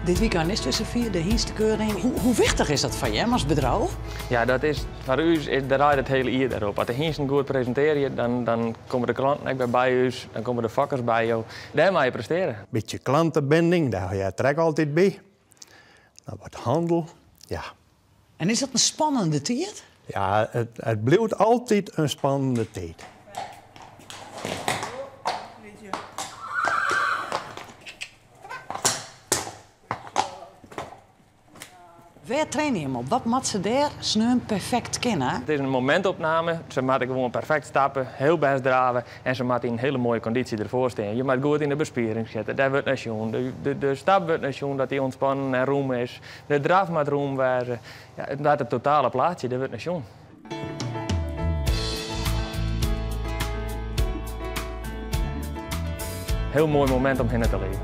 Dit weekend is tussen 4 de Hienstekeuring. Hoe wichtig is dat van je als bedrijf? Ja, dat is, voor u draait het hele jaar daarop. Als de Hiensten goed presenteren, dan komen de klanten ook bij u, dan komen de vakkers bij jou. Daar moet je presteren. Beetje klantenbinding, daar ga je trek altijd bij. Nou, wat handel, ja. En is dat een spannende tijd? Ja, het blijft altijd een spannende tijd. Waar train je hem op? Wat moet ze daar sneun perfect kennen? Het is een momentopname. Ze moeten gewoon perfect stappen, heel best draven en ze moeten in een hele mooie conditie ervoor staan. Je moet goed in de bespiering zitten. Dat wordt niet doen. De stap wordt niet doen dat die ontspannen en roem is. De draf moet roem wezen. Ja, het totale plaatje, dat wordt niet doen. Heel mooi moment om hinnen te leven.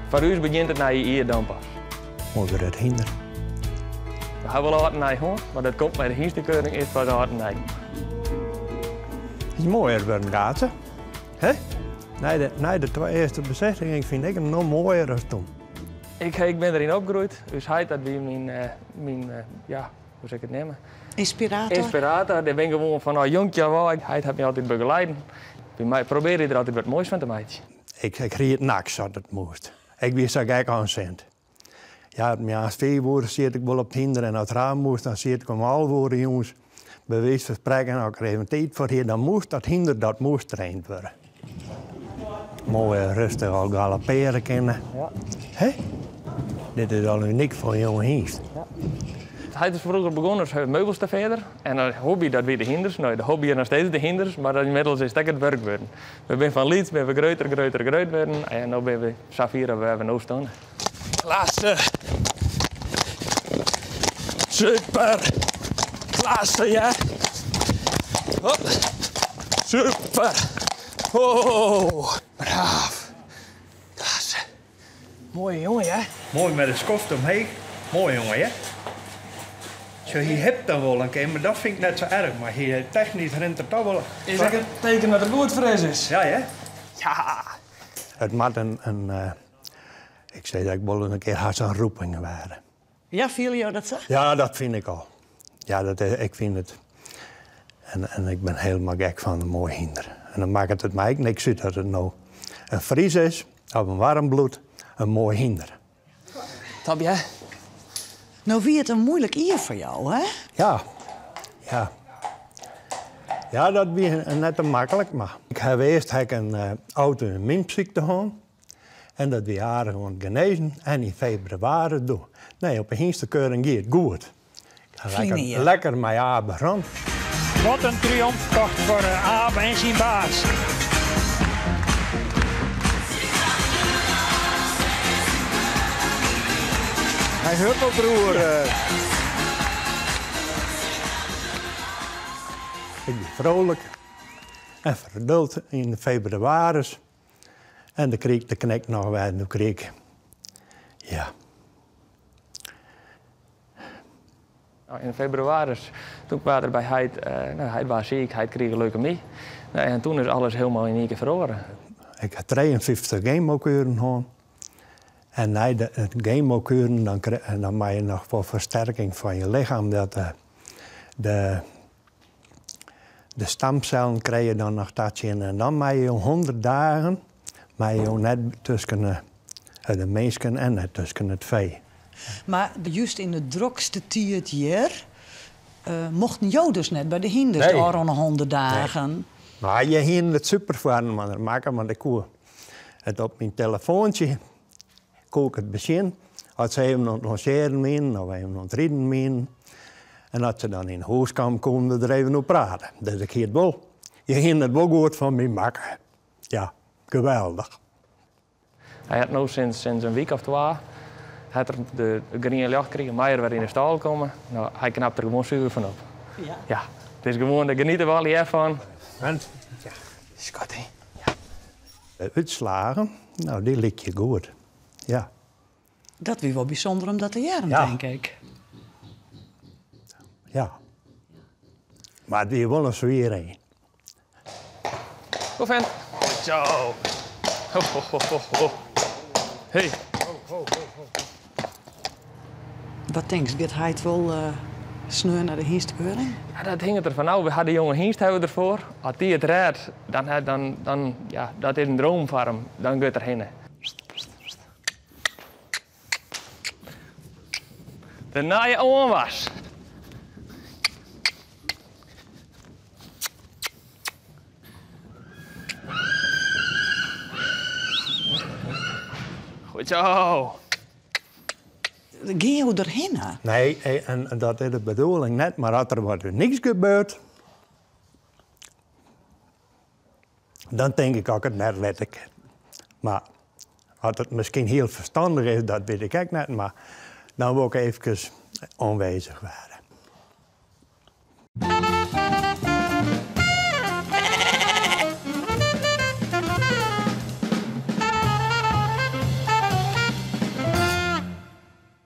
Voor u begint het naar je eer dan pas. Mooi weer het hinder. We hebben wel hard naar hoor, maar dat komt bij de Hienstekeuring is pas hard naar. Het is mooier worden gaat, hè? Na de twee eerste bezetting vind ik hem nog mooier dan toen. Ik ben erin opgegroeid, dus hij dat wie mijn ja, hoe zou ik het nemen? Inspirator? Inspirator, daar ben ik gewoon van jonkje al. Hij heeft me altijd begeleid. Bij mij probeer je er altijd wat moois van te maken. Ik kreeg het naks dat het moest. Ik wist dat ik aan cent. Ja, als 2 woorden zit ik wel op het hinder en als het raam moest, dan zit ik om al woorden, jongens. Bij wijze van spreken, als ik er even tijd voor hier, dan moest dat hinder, dat moest getraind worden. Mooi rustig al galopperen kennen. Ja. Hé? Dit is al uniek voor een jonge hingst. Ja. Hij is vroeger begonnen als meubels te verder en een hobby dat weer de hinders. Nou, de hobby is nog steeds de hinders, maar inmiddels is dat het werk geworden. We zijn van Leeds, ben we groter geworden en nu ben we Safira, waar we nu staan. Klasse! Super! Klasse, ja! Hop. Super! Oh! Braaf! Klasse! Mooie jongen, hè? Mooi met een skoft omheen. Mooi jongen, hè? Zo, je hebt dan wel een keer, maar dat vind ik net zo erg. Maar hier technisch rent er toch wel. Is dat een teken dat het bloedvrees is? Ja, hè? Ja! Het moet ik zei dat ik wel een keer had zo'n roepingen waren. Ja, viel jou dat zo? Ja, dat vind ik al. Ja, ik vind het. En ik ben helemaal gek van een mooi hinder. En dan maakt het mij niks uit dat het nou een Fries is, of een warm bloed, een mooi hinder. Tabje, hè? Nou, wie het een moeilijk jaar voor jou, hè? Ja, ja. Ja, dat was net te makkelijk, maar ik heb eerst een auto-immuunziekte gehad. En dat we jaren gewoon genezen en in februari doen. Nee, op een Hienstekeuring gaat het goed. Lekker met Abe rond. Wat een triomftocht voor Abe en zijn baas. Hij huppelbroer. Ik ben vrolijk en verduld in februari. En dan kreeg ik de knek nog weer en toen kreeg ik, ja. In februari, toen kwam er bij hij was ziek, hij kreeg leukemie. En toen is alles helemaal in één keer verloren. Ik heb 53 chemokuren gehad. En na het chemokuren, dan maak je nog voor versterking van je lichaam. Dat de stamcellen krijg je dan nog dat in. En dan maak je 100 dagen, maar je net tussen de mensen en net tussen het vee. Maar juist in de drokste tijd jaar mochten jou dus net bij de hinders Nee. al 100 dagen. Nee. Maar je ging het super van maken, maar de koe. Het op mijn telefoontje kook het begin. Als ze even aan het logeren min, of even aan het rijden min. En als ze dan in huis kwam, konden we er even op praten. Dus ik ging wel. Je ging het wel goed van mij maken. Ja, geweldig. Hij had nu sinds een week of 2 had er de green licht gekregen, Meijer weer in de stal komen. Nou, hij knapt er gewoon zuur van op. Ja. Ja, het is gewoon, daar genieten we al hiervan. En ja, schat, hè. Ja. De uitslagen, nou, die lik je goed. Ja. Dat was wel bijzonder om dat te jaren, Ja. denk ik. Ja. Maar die wil er weer een. Goed vent. Zo. Ho, ho, ho, ho, ho. Hey. Wat denk je, gaat hij het wel sneur naar de hienstkeuring? Ja, dat hing ervan af. We hadden jonge Hienst ervoor. Als die het redt, dan ja, dat is een droom voor hem. Dan gaat er heen. De naaie onwas. Goed zo. Ging je erheen? Nee, en dat is de bedoeling net. Maar als er wat niks gebeurt, dan denk ik ook het net letterlijk. Maar als het misschien heel verstandig is, dat weet ik ook net. Maar dan wil ik even aanwezig waren.